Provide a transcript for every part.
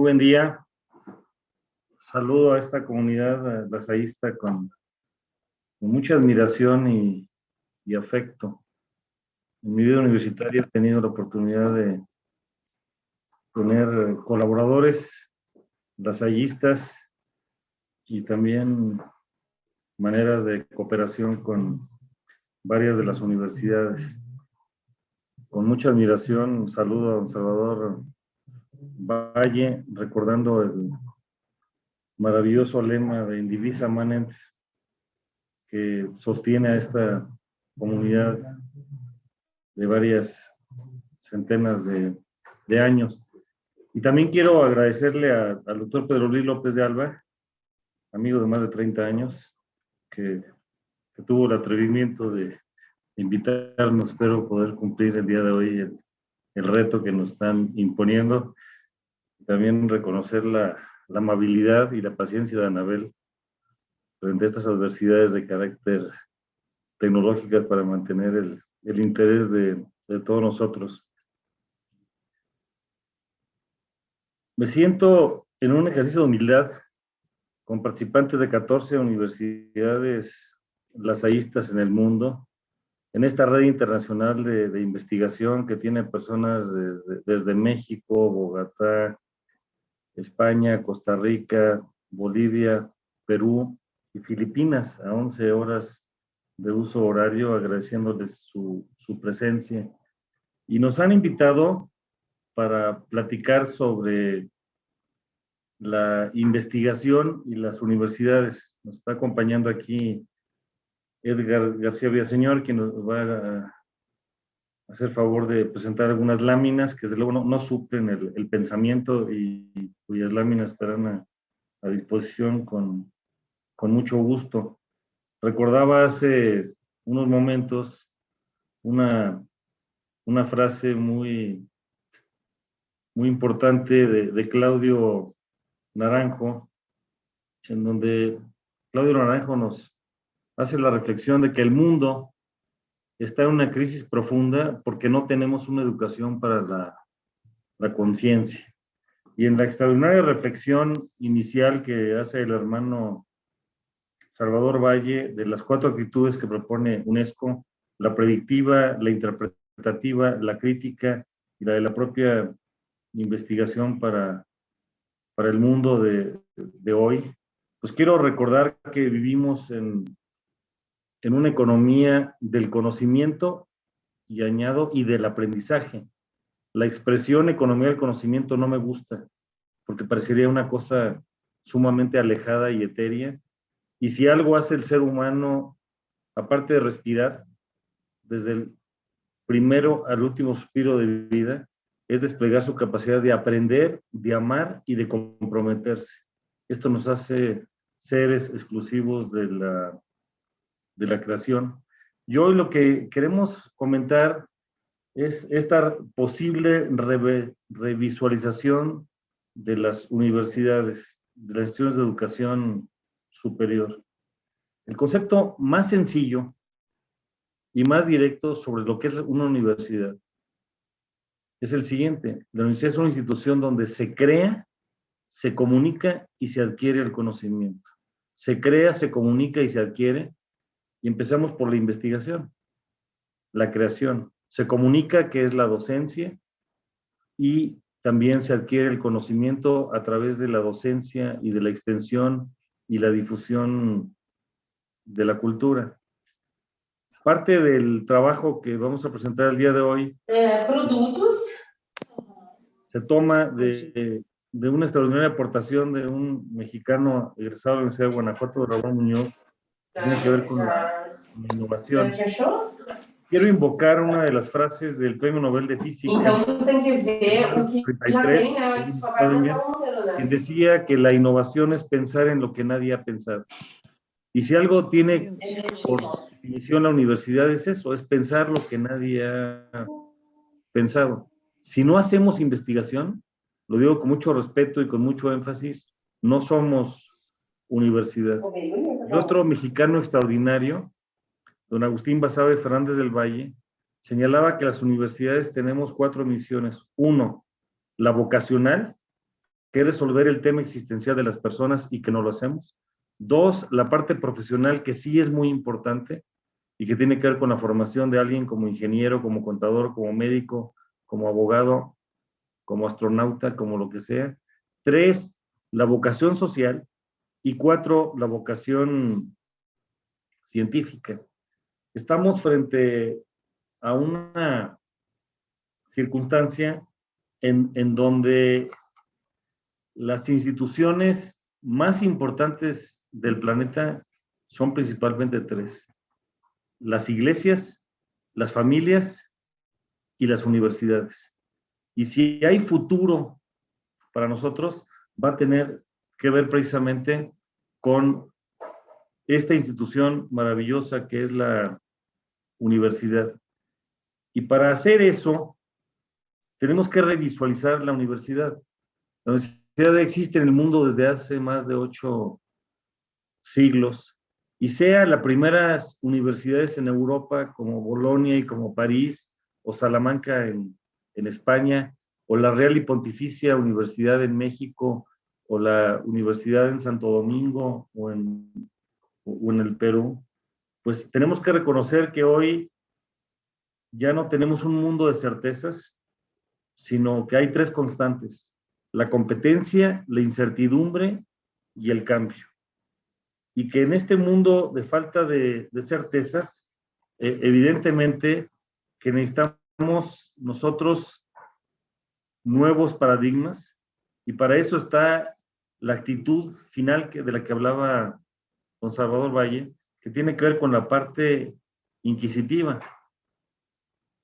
buen día. Saludo a esta comunidad lasalleísta con mucha admiración y afecto. En mi vida universitaria he tenido la oportunidad de tener colaboradores lasallistas y también maneras de cooperación con varias de las universidades. Con mucha admiración saludo a don Salvador Valle, recordando el maravilloso lema de Indivisa Manent que sostiene a esta comunidad de varias centenas de años. Y también quiero agradecerle al doctor Pedro Luis López de Alba, amigo de más de 30 años, que tuvo el atrevimiento de invitarnos. Espero poder cumplir el día de hoy el reto que nos están imponiendo. También reconocer la amabilidad y la paciencia de Anabel frente a estas adversidades de carácter tecnológicas para mantener el interés de todos nosotros. Me siento en un ejercicio de humildad con participantes de 14 universidades lasallistas en el mundo, en esta red internacional de investigación que tiene personas desde México, Bogotá, España, Costa Rica, Bolivia, Perú y Filipinas, a 11 horas de uso horario, agradeciéndoles su presencia. Y nos han invitado para platicar sobre la investigación y las universidades. Nos está acompañando aquí Edgar García Villaseñor, quien nos va a hacer favor de presentar algunas láminas que desde luego no suplen el pensamiento y cuyas láminas estarán a disposición con mucho gusto. Recordaba hace unos momentos una frase muy importante de Claudio Naranjo, en donde Claudio Naranjo nos hace la reflexión de que el mundo está en una crisis profunda porque no tenemos una educación para la conciencia. Y en la extraordinaria reflexión inicial que hace el hermano Salvador Valle de las 4 actitudes que propone UNESCO, la predictiva, la interpretativa, la crítica y la de la propia investigación para el mundo de hoy, pues quiero recordar que vivimos en una economía del conocimiento y añado, y del aprendizaje. La expresión economía del conocimiento no me gusta, porque parecería una cosa sumamente alejada y etérea, y si algo hace el ser humano, aparte de respirar, desde el primero al último suspiro de vida, es desplegar su capacidad de aprender, de amar y de comprometerse. Esto nos hace seres exclusivos de la creación. Y hoy lo que queremos comentar es esta posible revisualización de las universidades, de las instituciones de educación superior. El concepto más sencillo y más directo sobre lo que es una universidad es el siguiente: la universidad es una institución donde se crea, se comunica y se adquiere el conocimiento. Se crea, se comunica y se adquiere, y empezamos por la investigación, la creación. Se comunica, que es la docencia, y también se adquiere el conocimiento a través de la docencia y de la extensión y la difusión de la cultura. Parte del trabajo que vamos a presentar el día de hoy se toma de una extraordinaria aportación de un mexicano egresado de la Universidad de Guanajuato, Raúl Muñoz, que tiene que ver con la innovación. Quiero invocar una de las frases del Premio Nobel de Física, quien decía que la innovación es pensar en lo que nadie ha pensado. Y si algo tiene por definición la universidad es eso, es pensar lo que nadie ha pensado. Si no hacemos investigación, lo digo con mucho respeto y con mucho énfasis, no somos universidad. Y otro mexicano extraordinario, don Agustín Basabe Fernández del Valle, señalaba que las universidades tenemos 4 misiones. 1, la vocacional, que es resolver el tema existencial de las personas y que no lo hacemos. Dos, la parte profesional, que sí es muy importante y que tiene que ver con la formación de alguien como ingeniero, como contador, como médico, como abogado, como astronauta, como lo que sea. Tres, la vocación social. Y cuatro, la vocación científica. Estamos frente a una circunstancia en donde las instituciones más importantes del planeta son principalmente tres: las iglesias, las familias y las universidades. Y si hay futuro para nosotros, va a tener que ver precisamente con esta institución maravillosa que es la universidad. Y para hacer eso, tenemos que revisualizar la universidad. La universidad existe en el mundo desde hace más de 8 siglos, y sea las primeras universidades en Europa como Bolonia y como París, o Salamanca en España, o la Real y Pontificia Universidad en México, o la Universidad en Santo Domingo o en el Perú, pues tenemos que reconocer que hoy ya no tenemos un mundo de certezas, sino que hay tres constantes: la competencia, la incertidumbre y el cambio. Y que en este mundo de falta de certezas, evidentemente que necesitamos nosotros nuevos paradigmas, y para eso está la actitud final de la que hablaba don Salvador Valle, que tiene que ver con la parte inquisitiva.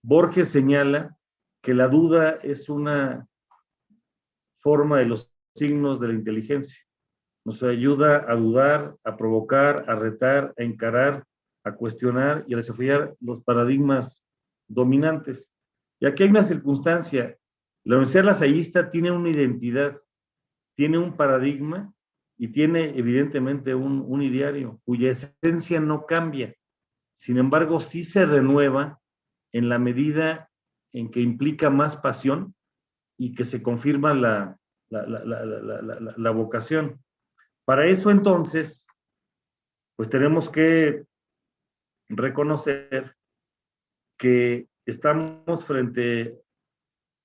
Borges señala que la duda es una forma de los signos de la inteligencia. Nos ayuda a dudar, a provocar, a retar, a encarar, a cuestionar y a desafiar los paradigmas dominantes. Y aquí hay una circunstancia: la Universidad Lasallista tiene una identidad, tiene un paradigma y tiene evidentemente un ideario cuya esencia no cambia. Sin embargo, sí se renueva en la medida en que implica más pasión y que se confirma la vocación. Para eso, entonces, pues tenemos que reconocer que estamos frente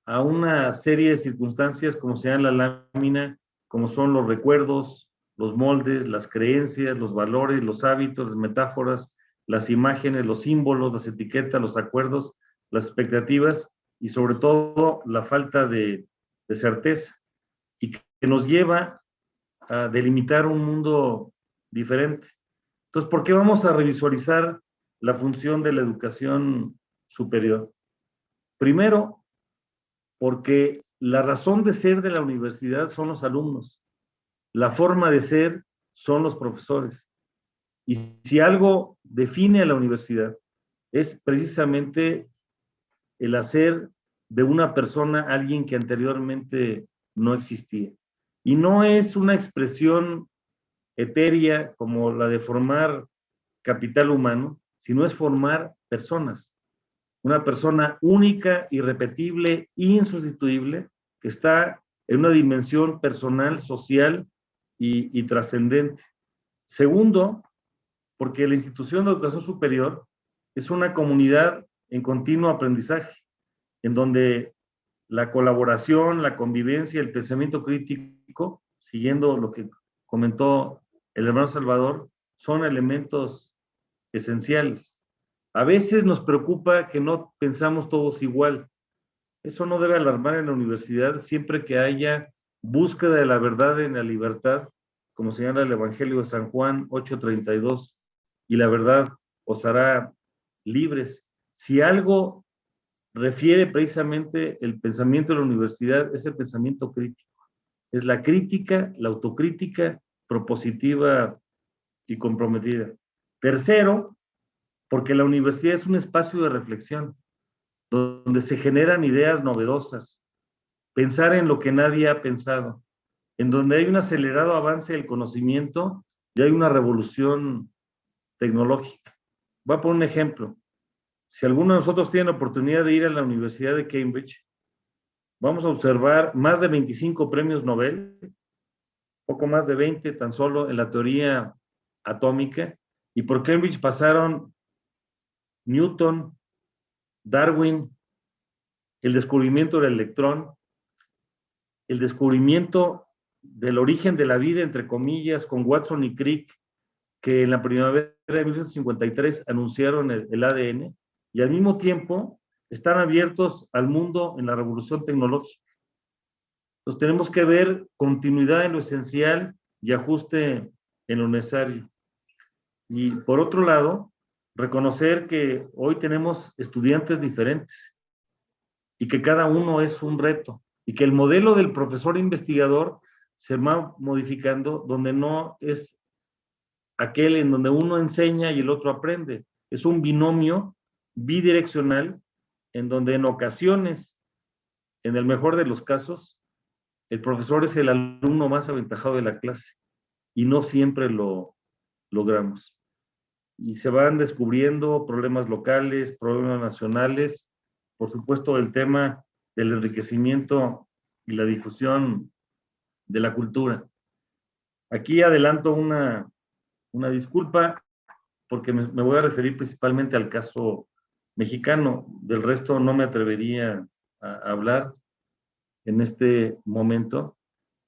a una serie de circunstancias, como se llama la lámina, como son los recuerdos, los moldes, las creencias, los valores, los hábitos, las metáforas, las imágenes, los símbolos, las etiquetas, los acuerdos, las expectativas y sobre todo la falta de certeza, y que nos lleva a delimitar un mundo diferente. Entonces, ¿por qué vamos a revisualizar la función de la educación superior? Primero, porque la razón de ser de la universidad son los alumnos, la forma de ser son los profesores. Y si algo define a la universidad, es precisamente el hacer de una persona alguien que anteriormente no existía. Y no es una expresión etérea como la de formar capital humano, sino es formar personas. Una persona única, irrepetible, insustituible, que está en una dimensión personal, social y trascendente. Segundo, porque la institución de educación superior es una comunidad en continuo aprendizaje, en donde la colaboración, la convivencia, el pensamiento crítico, siguiendo lo que comentó el hermano Salvador, son elementos esenciales. A veces nos preocupa que no pensamos todos igual. Eso no debe alarmar en la universidad siempre que haya búsqueda de la verdad en la libertad, como señala el Evangelio de San Juan 8:32, y la verdad os hará libres. Si algo refiere precisamente el pensamiento de la universidad, es el pensamiento crítico. Es la crítica, la autocrítica propositiva y comprometida. Tercero, porque la universidad es un espacio de reflexión, donde se generan ideas novedosas, pensar en lo que nadie ha pensado, en donde hay un acelerado avance del conocimiento y hay una revolución tecnológica. Voy a poner un ejemplo. Si alguno de nosotros tiene la oportunidad de ir a la Universidad de Cambridge, vamos a observar más de 25 premios Nobel, poco más de 20 tan solo en la teoría atómica, y por Cambridge pasaron Newton, Darwin, el descubrimiento del electrón, el descubrimiento del origen de la vida, entre comillas, con Watson y Crick, que en la primavera de 1953 anunciaron el ADN, y al mismo tiempo están abiertos al mundo en la revolución tecnológica. Entonces tenemos que ver continuidad en lo esencial y ajuste en lo necesario. Y por otro lado, reconocer que hoy tenemos estudiantes diferentes y que cada uno es un reto y que el modelo del profesor investigador se va modificando, donde no es aquel en donde uno enseña y el otro aprende. Es un binomio bidireccional en donde en ocasiones, en el mejor de los casos, el profesor es el alumno más aventajado de la clase y no siempre lo logramos. Y se van descubriendo problemas locales, problemas nacionales, por supuesto el tema del enriquecimiento y la difusión de la cultura. Aquí adelanto una disculpa porque me voy a referir principalmente al caso mexicano, del resto no me atrevería a hablar en este momento.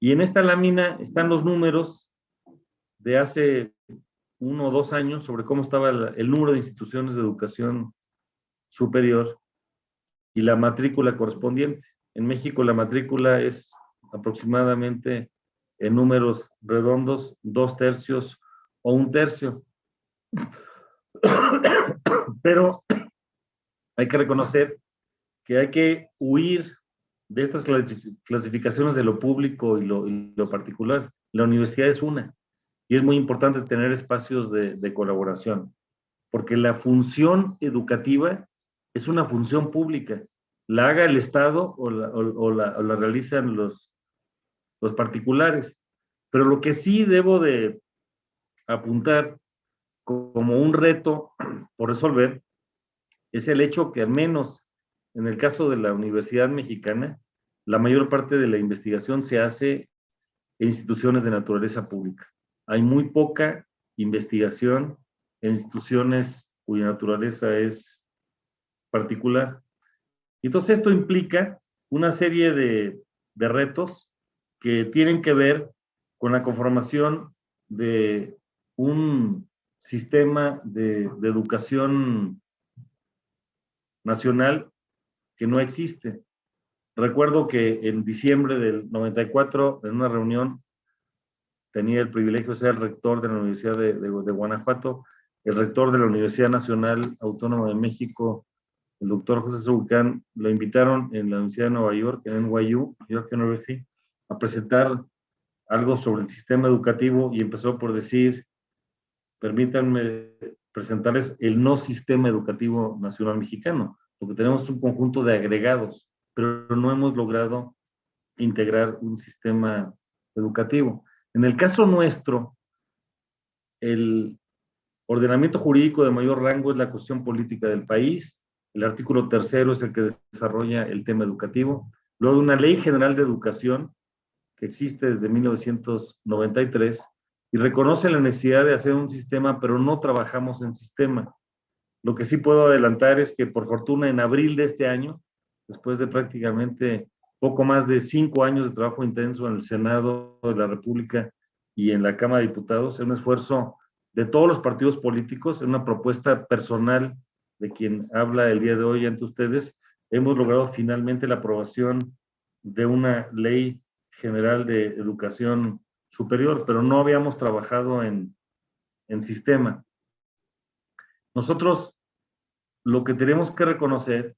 Y en esta lámina están los números de hace 1 o 2 años sobre cómo estaba el número de instituciones de educación superior y la matrícula correspondiente. En México la matrícula es aproximadamente en números redondos 2/3 o 1/3. Pero hay que reconocer que hay que huir de estas clasificaciones de lo público y lo particular. La universidad es una, y es muy importante tener espacios de colaboración, porque la función educativa es una función pública, la haga el Estado o la realizan los particulares. Pero lo que sí debo de apuntar como un reto por resolver es el hecho que al menos en el caso de la Universidad Mexicana, la mayor parte de la investigación se hace en instituciones de naturaleza pública. Hay muy poca investigación en instituciones cuya naturaleza es particular. Entonces esto implica una serie de retos que tienen que ver con la conformación de un sistema de educación nacional que no existe. Recuerdo que en diciembre del 94, en una reunión, tenía el privilegio de ser el rector de la Universidad de Guanajuato, el rector de la Universidad Nacional Autónoma de México, el doctor José Sahuicán, lo invitaron en la Universidad de Nueva York, en NYU, York University, a presentar algo sobre el sistema educativo y empezó por decir, permítanme presentarles el no sistema educativo nacional mexicano, porque tenemos un conjunto de agregados, pero no hemos logrado integrar un sistema educativo. En el caso nuestro, el ordenamiento jurídico de mayor rango es la cuestión política del país, el artículo 3 es el que desarrolla el tema educativo, luego una ley general de educación que existe desde 1993 y reconoce la necesidad de hacer un sistema, pero no trabajamos en sistema. Lo que sí puedo adelantar es que por fortuna en abril de este año, después de prácticamente poco más de 5 años de trabajo intenso en el Senado de la República y en la Cámara de Diputados, en un esfuerzo de todos los partidos políticos, en una propuesta personal de quien habla el día de hoy ante ustedes, hemos logrado finalmente la aprobación de una ley general de educación superior, pero no habíamos trabajado en sistema. Nosotros lo que tenemos que reconocer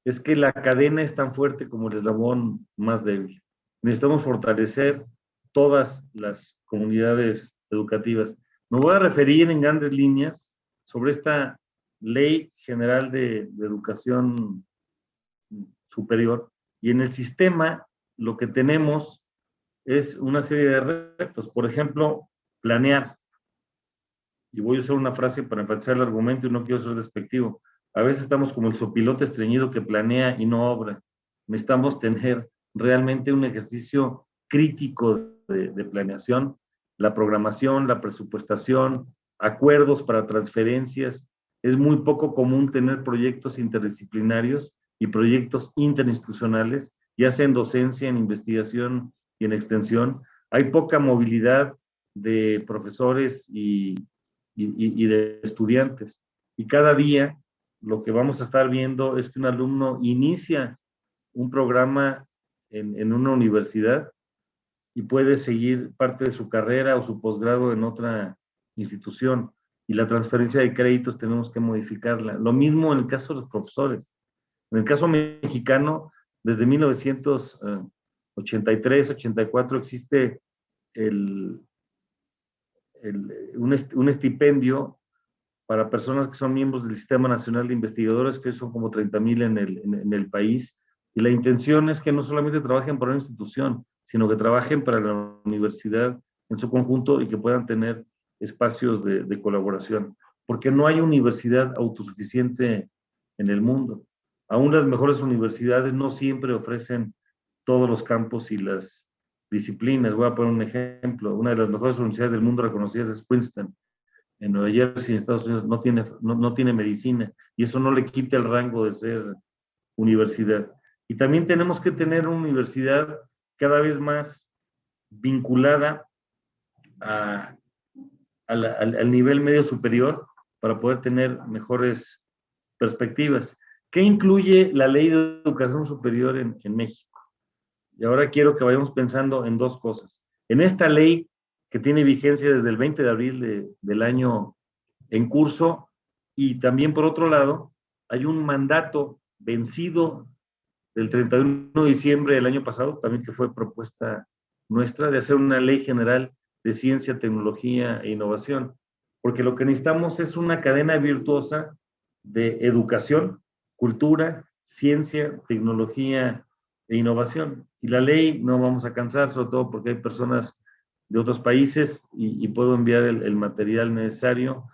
es que la cadena es tan fuerte como el eslabón más débil. Necesitamos fortalecer todas las comunidades educativas. Me voy a referir en grandes líneas sobre esta Ley General de Educación Superior, y en el sistema lo que tenemos es una serie de retos. Por ejemplo, planear. Y voy a usar una frase para enfatizar el argumento y no quiero ser despectivo. A veces estamos como el sopilote estreñido que planea y no obra. necesitamos tener realmente un ejercicio crítico de planeación, la programación, la presupuestación, acuerdos para transferencias. Es muy poco común tener proyectos interdisciplinarios y proyectos interinstitucionales, ya sea en docencia, en investigación y en extensión. Hay poca movilidad de profesores y de estudiantes. Y cada día lo que vamos a estar viendo es que un alumno inicia un programa en una universidad y puede seguir parte de su carrera o su posgrado en otra institución. Y la transferencia de créditos tenemos que modificarla. Lo mismo en el caso de los profesores. En el caso mexicano, desde 1983, 84 existe el, un estipendio para personas que son miembros del Sistema Nacional de Investigadores, que son como 30,000 en el país. Y la intención es que no solamente trabajen para una institución, sino que trabajen para la universidad en su conjunto y que puedan tener espacios de colaboración. Porque no hay universidad autosuficiente en el mundo. Aún las mejores universidades no siempre ofrecen todos los campos y las disciplinas. Voy a poner un ejemplo. Una de las mejores universidades del mundo reconocidas es Princeton, en Nueva Jersey, en Estados Unidos, no tiene medicina, y eso no le quita el rango de ser universidad. Y también tenemos que tener una universidad cada vez más vinculada al nivel medio superior para poder tener mejores perspectivas. ¿Qué incluye la Ley de Educación Superior en México? Y ahora quiero que vayamos pensando en dos cosas. En esta ley, que tiene vigencia desde el 20 de abril del año en curso, y también por otro lado, hay un mandato vencido del 31 de diciembre del año pasado, también que fue propuesta nuestra, de hacer una ley general de ciencia, tecnología e innovación, porque lo que necesitamos es una cadena virtuosa de educación, cultura, ciencia, tecnología e innovación. Y la ley no vamos a cansar, sobre todo porque hay personas de otros países y puedo enviar el material necesario.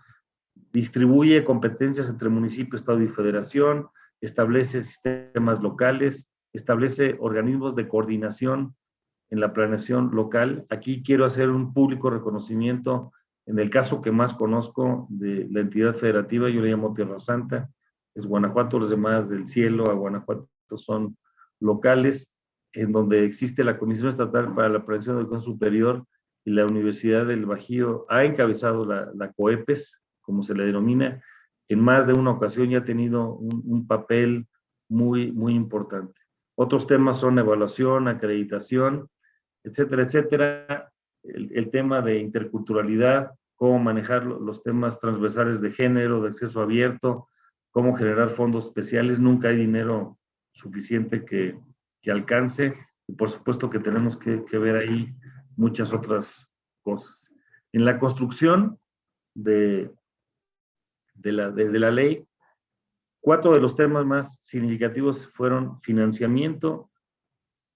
Distribuye competencias entre municipio, estado y federación, establece sistemas locales, establece organismos de coordinación en la planeación local. Aquí quiero hacer un público reconocimiento en el caso que más conozco de la entidad federativa, yo le llamo Tierra Santa, es Guanajuato, los demás del cielo a Guanajuato son locales, en donde existe la Comisión Estatal para la Prevención de la Educación Superior y la Universidad del Bajío ha encabezado la COEPES, como se le denomina, en más de una ocasión ya ha tenido un papel muy importante. Otros temas son evaluación, acreditación, etcétera, etcétera. El tema de interculturalidad, cómo manejar los temas transversales de género, de acceso abierto, cómo generar fondos especiales. Nunca hay dinero suficiente que alcance. Y por supuesto que tenemos que ver ahí muchas otras cosas. En la construcción de la ley, 4 de los temas más significativos fueron financiamiento,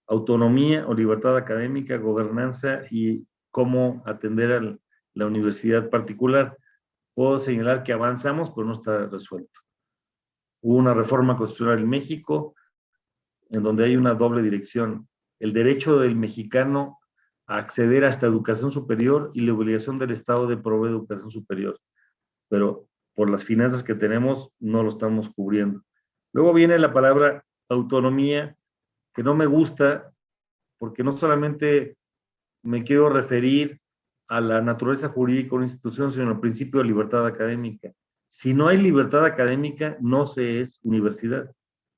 autonomía o libertad académica, gobernanza y cómo atender a la universidad particular. Puedo señalar que avanzamos, pero no está resuelto. Hubo una reforma constitucional en México en donde hay una doble dirección. El derecho del mexicano a acceder a esta educación superior y la obligación del Estado de proveer educación superior. Pero por las finanzas que tenemos no lo estamos cubriendo. Luego viene la palabra autonomía, que no me gusta porque no solamente me quiero referir a la naturaleza jurídica de una institución, sino al principio de libertad académica. Si no hay libertad académica, no se es universidad.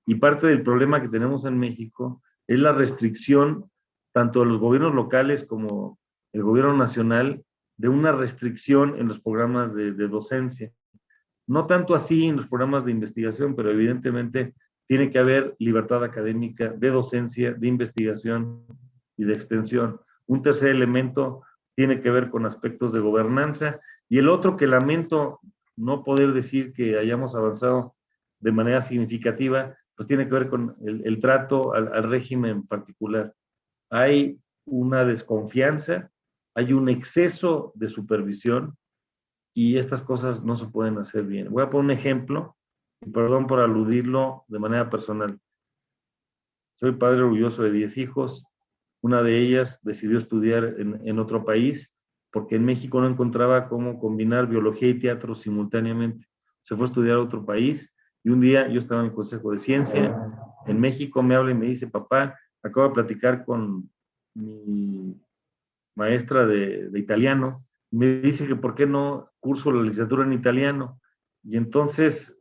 Y parte del problema que tenemos en México es la restricción, tanto de los gobiernos locales como el gobierno nacional, de una restricción en los programas de docencia. No tanto así en los programas de investigación, pero evidentemente tiene que haber libertad académica de docencia, de investigación y de extensión. Un tercer elemento tiene que ver con aspectos de gobernanza y el otro que lamento no poder decir que hayamos avanzado de manera significativa, pues tiene que ver con el trato al régimen particular. Hay una desconfianza, hay un exceso de supervisión y estas cosas no se pueden hacer bien. Voy a poner un ejemplo, y perdón por aludirlo de manera personal. soy padre orgulloso de 10 hijos. Una de ellas decidió estudiar en otro país porque en México no encontraba cómo combinar biología y teatro simultáneamente. Se fue a estudiar a otro país y un día yo estaba en el Consejo de Ciencia en México, me habla y me dice, papá, acabo de platicar con mi maestra de italiano, y me dice que por qué no curso la licenciatura en italiano. Y entonces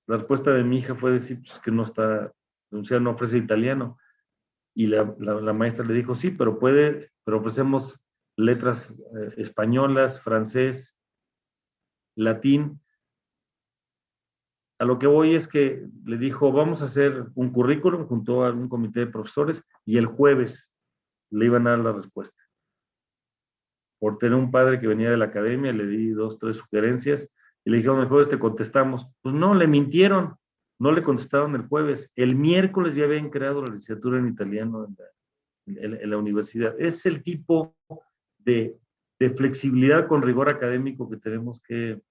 la respuesta de mi hija fue decir pues, que no está, la universidad no ofrece italiano. Y la maestra le dijo, sí, pero puede, pero ofrecemos letras españolas, francés, latín. A lo que voy es que le dijo, vamos a hacer un currículum junto a un comité de profesores y el jueves le iban a dar la respuesta. Por tener un padre que venía de la academia, le di 2, 3 sugerencias y le dijeron, el jueves te contestamos. Pues no, le mintieron, no le contestaron el jueves. El miércoles ya habían creado la licenciatura en italiano en la universidad. Es el tipo de, de flexibilidad con rigor académico que tenemos que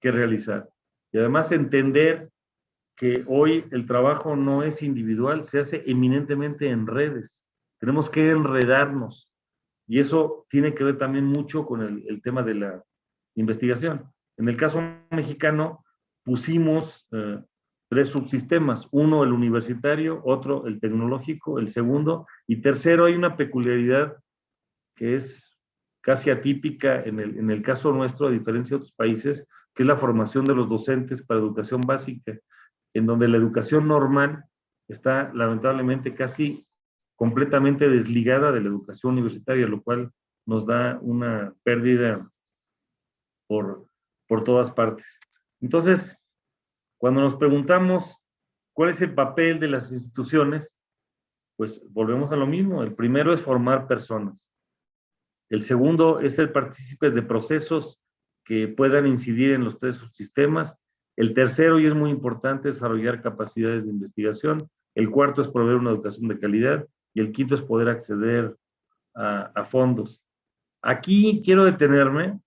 realizar. Y además entender que hoy el trabajo no es individual, se hace eminentemente en redes. Tenemos que enredarnos. Y eso tiene que ver también mucho con el tema de la investigación. En el caso mexicano, pusimos 3 subsistemas, uno el universitario, otro el tecnológico, el segundo, y tercero hay una peculiaridad que es casi atípica en el caso nuestro, a diferencia de otros países, que es la formación de los docentes para educación básica, en donde la educación normal está lamentablemente casi completamente desligada de la educación universitaria, lo cual nos da una pérdida por, por todas partes. Entonces, cuando nos preguntamos cuál es el papel de las instituciones, pues volvemos a lo mismo. El primero es formar personas. El segundo es ser partícipes de procesos que puedan incidir en los 3 subsistemas. El tercero, y es muy importante, desarrollar capacidades de investigación. El cuarto es proveer una educación de calidad. Y el quinto es poder acceder a fondos. Aquí quiero detenerme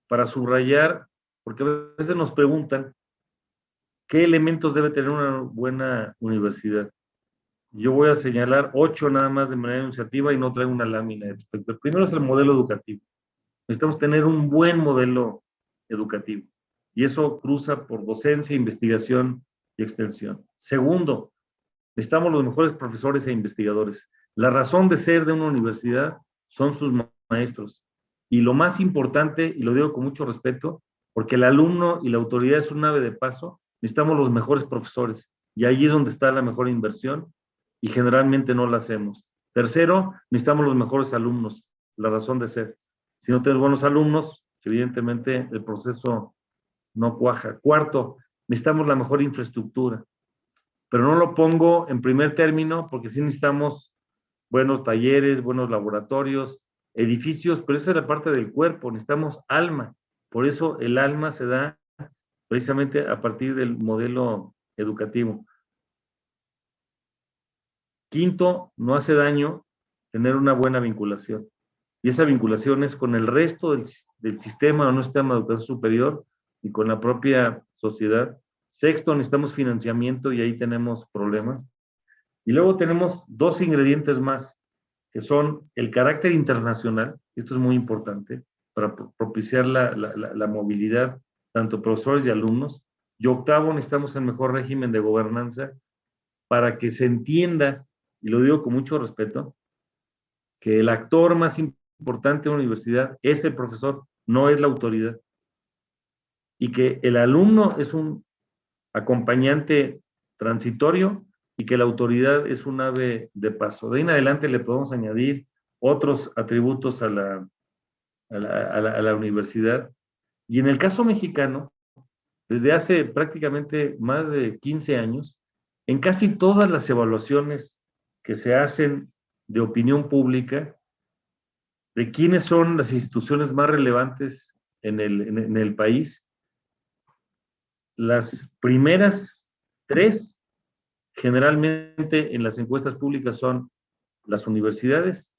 para subrayar, porque a veces nos preguntan qué elementos debe tener una buena universidad. Yo voy a señalar 8 nada más de manera iniciativa y no traigo una lámina de respecto. El primero es el modelo educativo. Necesitamos tener un buen modelo educativo. Y eso cruza por docencia, investigación y extensión. Segundo, necesitamos los mejores profesores e investigadores. La razón de ser de una universidad son sus maestros. Y lo más importante, y lo digo con mucho respeto, porque el alumno y la autoridad es un ave de paso, necesitamos los mejores profesores. Y ahí es donde está la mejor inversión y generalmente no la hacemos. Tercero, necesitamos los mejores alumnos, la razón de ser. Si no tienes buenos alumnos, evidentemente el proceso no cuaja. Cuarto, necesitamos la mejor infraestructura, pero no lo pongo en primer término porque sí necesitamos buenos talleres, buenos laboratorios, edificios, pero esa es la parte del cuerpo, necesitamos alma. Por eso el alma se da precisamente a partir del modelo educativo. Quinto, no hace daño tener una buena vinculación. Y esa vinculación es con el resto del sistema o no sistema de educación superior y con la propia sociedad. Sexto, necesitamos financiamiento y ahí tenemos problemas. Y luego tenemos 2 ingredientes más, que son el carácter internacional, esto es muy importante, para propiciar la movilidad, tanto profesores y alumnos. Y octavo, necesitamos el mejor régimen de gobernanza para que se entienda, y lo digo con mucho respeto, que el actor más importante de una universidad es el profesor, no es la autoridad. Y que el alumno es un acompañante transitorio y que la autoridad es un ave de paso. De ahí en adelante le podemos añadir otros atributos a la universidad. Y en el caso mexicano, desde hace prácticamente más de 15 años, en casi todas las evaluaciones que se hacen de opinión pública, de quiénes son las instituciones más relevantes en el país, las primeras 3 generalmente en las encuestas públicas son las universidades,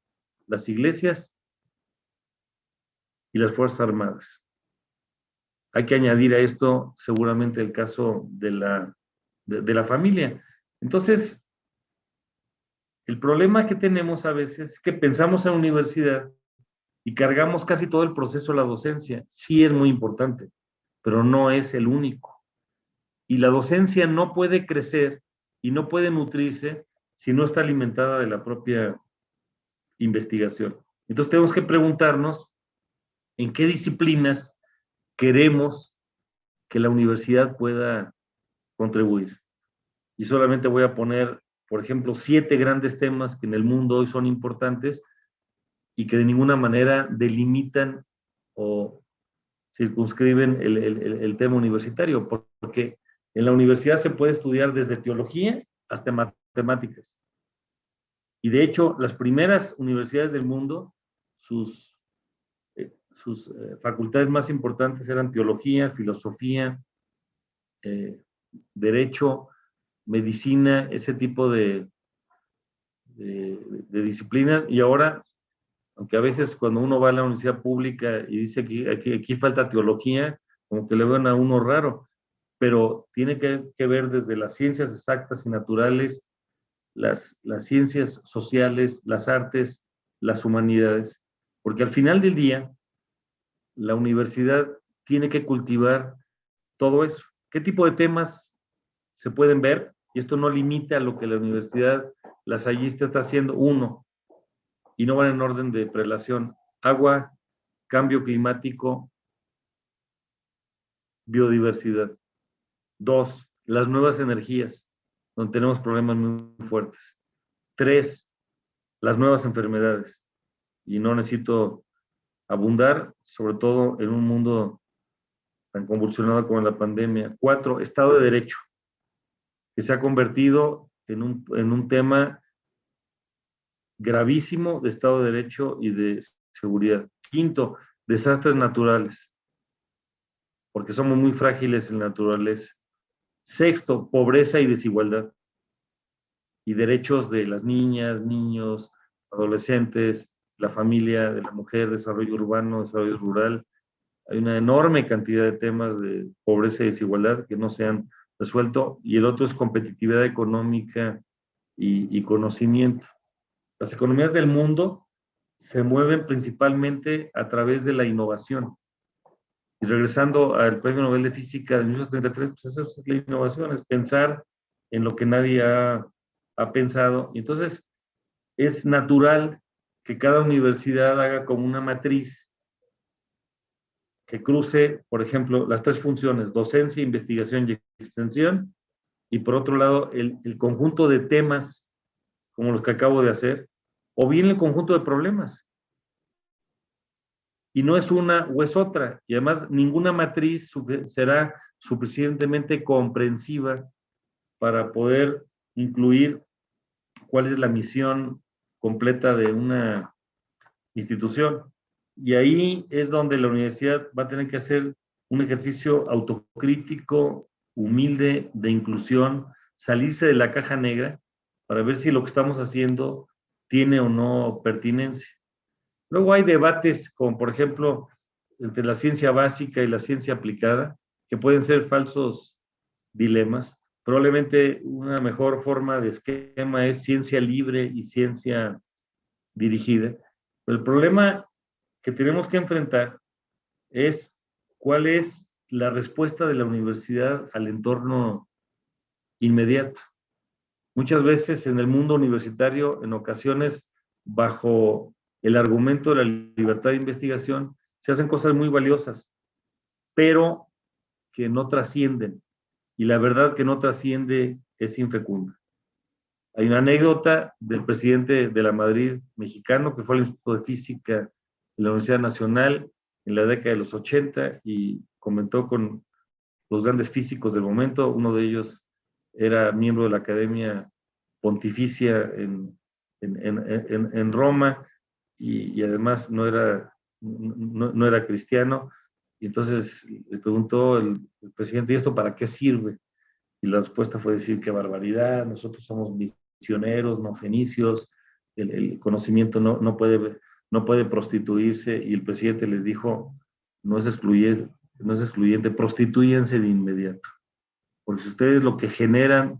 las iglesias y las Fuerzas Armadas. Hay que añadir a esto seguramente el caso de la familia. Entonces, El problema que tenemos a veces es que pensamos en universidad y cargamos casi todo el proceso de la docencia. Sí es muy importante, pero no es el único. Y la docencia no puede crecer y no puede nutrirse si no está alimentada de la propia investigación. Entonces tenemos que preguntarnos en qué disciplinas queremos que la universidad pueda contribuir. Y solamente voy a poner, por ejemplo, 7 grandes temas que en el mundo hoy son importantes y que de ninguna manera delimitan o circunscriben el tema universitario, porque en la universidad se puede estudiar desde teología hasta matemáticas. Y de hecho, las primeras universidades del mundo, sus facultades más importantes eran teología, filosofía, derecho, medicina, ese tipo de disciplinas. Y ahora, aunque a veces cuando uno va a la universidad pública y dice que aquí falta teología, como que le ven a uno raro, pero tiene que ver desde las ciencias exactas y naturales, las ciencias sociales, las artes, las humanidades, porque al final del día, la universidad tiene que cultivar todo eso. ¿Qué tipo de temas se pueden ver? Y esto no limita a lo que la universidad lasallista está haciendo. Uno, y no van en orden de prelación: agua, cambio climático, biodiversidad. Dos, las nuevas energías, donde tenemos problemas muy fuertes. Tres, las nuevas enfermedades. Y no necesito abundar, sobre todo en un mundo tan convulsionado como la pandemia. Cuatro, Estado de Derecho, que se ha convertido en un tema gravísimo de Estado de Derecho y de seguridad. Quinto, desastres naturales, porque somos muy frágiles en la naturaleza. Sexto, pobreza y desigualdad, y derechos de las niñas, niños, adolescentes, la familia, de la mujer, desarrollo urbano, desarrollo rural. Hay una enorme cantidad de temas de pobreza y desigualdad que no se han resuelto, y el otro es competitividad económica y conocimiento. Las economías del mundo se mueven principalmente a través de la innovación. Y regresando al Premio Nobel de Física de 1933, pues eso es la innovación, es pensar en lo que nadie ha pensado. Y entonces es natural que cada universidad haga como una matriz que cruce, por ejemplo, las 3 funciones: docencia, investigación y extensión, y por otro lado, el conjunto de temas como los que acabo de hacer, o bien el conjunto de problemas. Y no es una o es otra, y además ninguna matriz será suficientemente comprensiva para poder incluir cuál es la misión completa de una institución. Y ahí es donde la universidad va a tener que hacer un ejercicio autocrítico, humilde, de inclusión, salirse de la caja negra para ver si lo que estamos haciendo tiene o no pertinencia. Luego hay debates como, por ejemplo, entre la ciencia básica y la ciencia aplicada, que pueden ser falsos dilemas. Probablemente una mejor forma de esquema es ciencia libre y ciencia dirigida. Pero el problema que tenemos que enfrentar es cuál es la respuesta de la universidad al entorno inmediato. Muchas veces en el mundo universitario, en ocasiones, bajo el argumento de la libertad de investigación, se hacen cosas muy valiosas, pero que no trascienden. Y la verdad que no trasciende es infecunda. Hay una anécdota del presidente de la Madrid mexicano, que fue al Instituto de Física de la Universidad Nacional en la década de los 80, y comentó con los grandes físicos del momento. Uno de ellos era miembro de la Academia Pontificia en Roma, y además no era cristiano. Y entonces le preguntó el presidente: ¿y esto para qué sirve? Y la respuesta fue decir: qué barbaridad, nosotros somos misioneros, no fenicios, el conocimiento no puede prostituirse. Y el presidente les dijo: no es excluyente, prostituyense de inmediato. Porque si ustedes lo que generan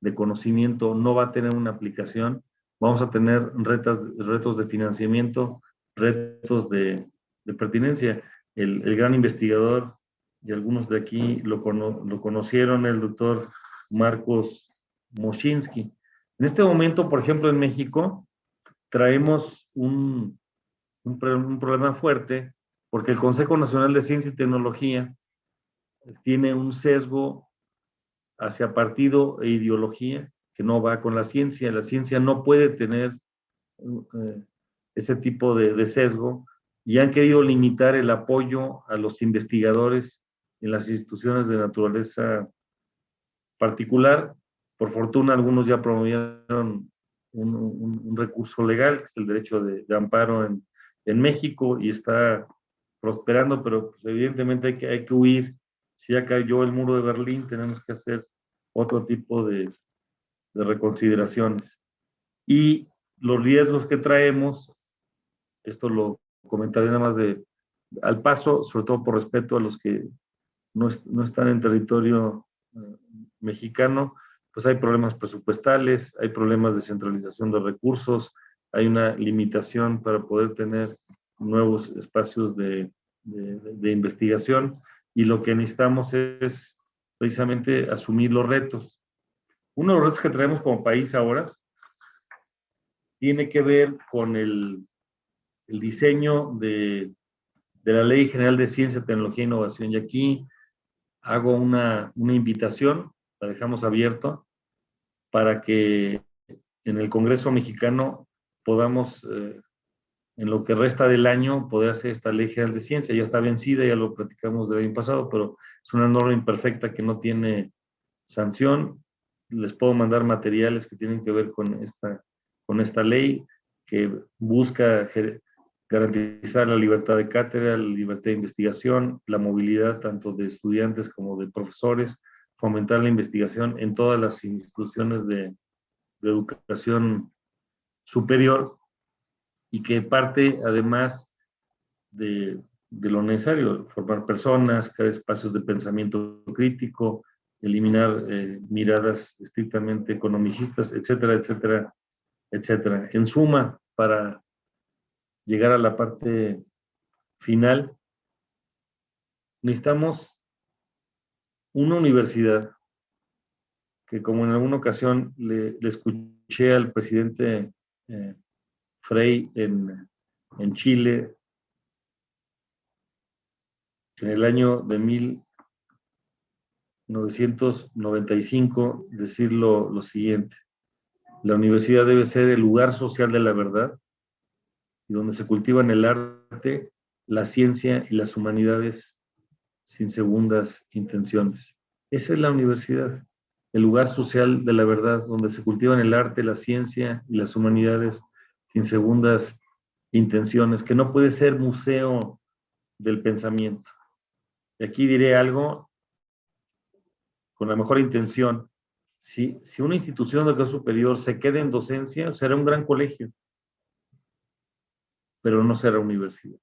de conocimiento no va a tener una aplicación, vamos a tener retos de financiamiento, retos de pertinencia. El gran investigador, y algunos de aquí lo conocieron, el doctor Marcos Moschinsky. En este momento, por ejemplo, en México, traemos un problema fuerte porque el Consejo Nacional de Ciencia y Tecnología tiene un sesgo hacia partido e ideología que no va con la ciencia. La ciencia no puede tener ese tipo de sesgo y han querido limitar el apoyo a los investigadores en las instituciones de naturaleza particular. Por fortuna, algunos ya promovieron un recurso legal, que es el derecho de amparo en México, y está prosperando, pero pues, evidentemente hay que huir. Si ya cayó el muro de Berlín, tenemos que hacer otro tipo de reconsideraciones. Y los riesgos que traemos, esto lo comentaré nada más al paso, sobre todo por respeto a los que no están en territorio mexicano, pues hay problemas presupuestales, hay problemas de centralización de recursos, hay una limitación para poder tener nuevos espacios de investigación, y lo que necesitamos es precisamente asumir los retos. Uno de los retos que traemos como país ahora tiene que ver con el diseño de la Ley General de Ciencia, Tecnología e Innovación. Y aquí hago una invitación, la dejamos abierto, para que en el Congreso mexicano podamos, en lo que resta del año, poder hacer esta Ley General de Ciencia. Ya está vencida, ya lo platicamos del año pasado, pero es una norma imperfecta que no tiene sanción. Les puedo mandar materiales que tienen que ver con esta ley, que busca garantizar la libertad de cátedra, la libertad de investigación, la movilidad tanto de estudiantes como de profesores, fomentar la investigación en todas las instituciones de educación superior, y que parte además de lo necesario, formar personas, crear espacios de pensamiento crítico, eliminar miradas estrictamente economicistas, etcétera, etcétera, etcétera. En suma, para llegar a la parte final, necesitamos una universidad que, como en alguna ocasión le escuché al presidente Frei en Chile, en el año de 1995, decir lo siguiente: la universidad debe ser el lugar social de la verdad, y donde se cultivan el arte, la ciencia y las humanidades sin segundas intenciones. Esa es la universidad, el lugar social de la verdad, donde se cultivan el arte, la ciencia y las humanidades sin segundas intenciones, que no puede ser museo del pensamiento. Y aquí diré algo con la mejor intención. Si una institución de educación superior se queda en docencia, será un gran colegio, pero no será universidad.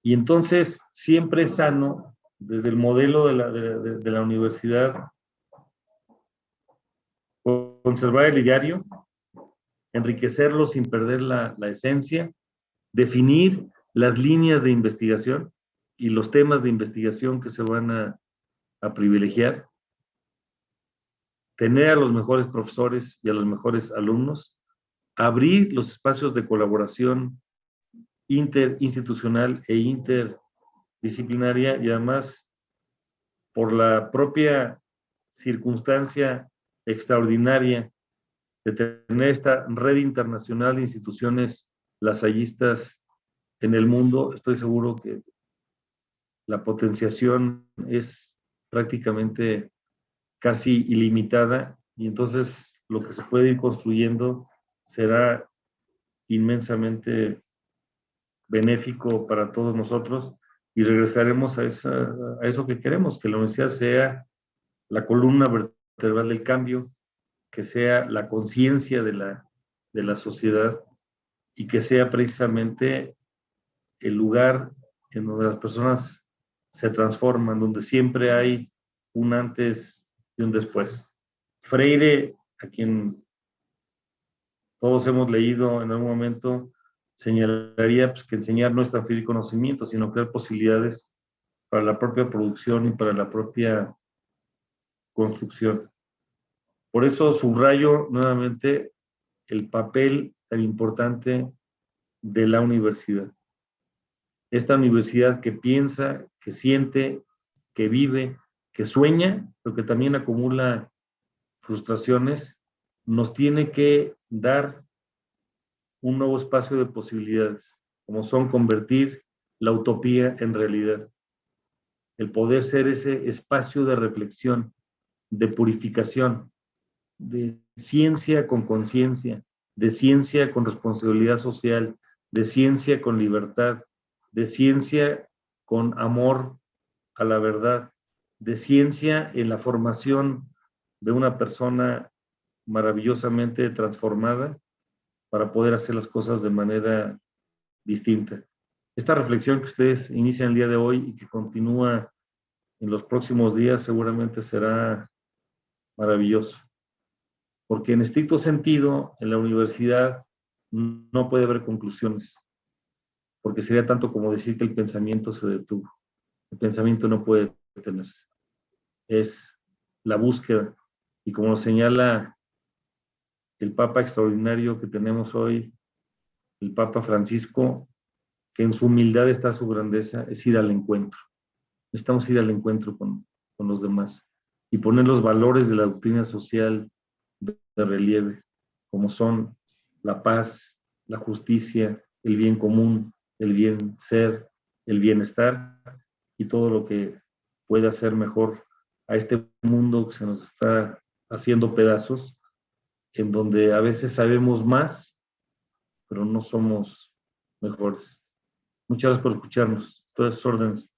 Y entonces siempre es sano, desde el modelo de la universidad, conservar el ideario, enriquecerlo sin perder la esencia, definir las líneas de investigación y los temas de investigación que se van a privilegiar, tener a los mejores profesores y a los mejores alumnos, abrir los espacios de colaboración interinstitucional e interdisciplinaria, y además, por la propia circunstancia extraordinaria de tener esta red internacional de instituciones lasallistas en el mundo, estoy seguro que la potenciación es prácticamente casi ilimitada, y entonces lo que se puede ir construyendo será inmensamente benéfico para todos nosotros, y regresaremos a eso que queremos, que la universidad sea la columna vertebral del cambio, que sea la conciencia de la sociedad, y que sea precisamente el lugar en donde las personas se transforman, donde siempre hay un antes y un después. Freire, a quien todos hemos leído en algún momento, señalaría pues, que enseñar no es transferir conocimiento, sino crear posibilidades para la propia producción y para la propia construcción. Por eso subrayo nuevamente el papel tan importante de la universidad. Esta universidad que piensa, que siente, que vive, que sueña, pero que también acumula frustraciones, nos tiene que dar un nuevo espacio de posibilidades, como son convertir la utopía en realidad, el poder ser ese espacio de reflexión, de purificación, de ciencia con conciencia, de ciencia con responsabilidad social, de ciencia con libertad, de ciencia con amor a la verdad, de ciencia en la formación de una persona maravillosamente transformada para poder hacer las cosas de manera distinta. Esta reflexión que ustedes inician el día de hoy y que continúa en los próximos días seguramente será maravilloso, porque en estricto sentido, en la universidad no puede haber conclusiones, porque sería tanto como decir que el pensamiento se detuvo. El pensamiento no puede detenerse. Es la búsqueda, y como señala el Papa extraordinario que tenemos hoy, el Papa Francisco, que en su humildad está su grandeza, es ir al encuentro. Necesitamos ir al encuentro con los demás y poner los valores de la doctrina social de relieve, como son la paz, la justicia, el bien común, el bien ser, el bienestar y todo lo que puede hacer mejor a este mundo que se nos está haciendo pedazos, en donde a veces sabemos más, pero no somos mejores. Muchas gracias por escucharnos. Todas sus órdenes.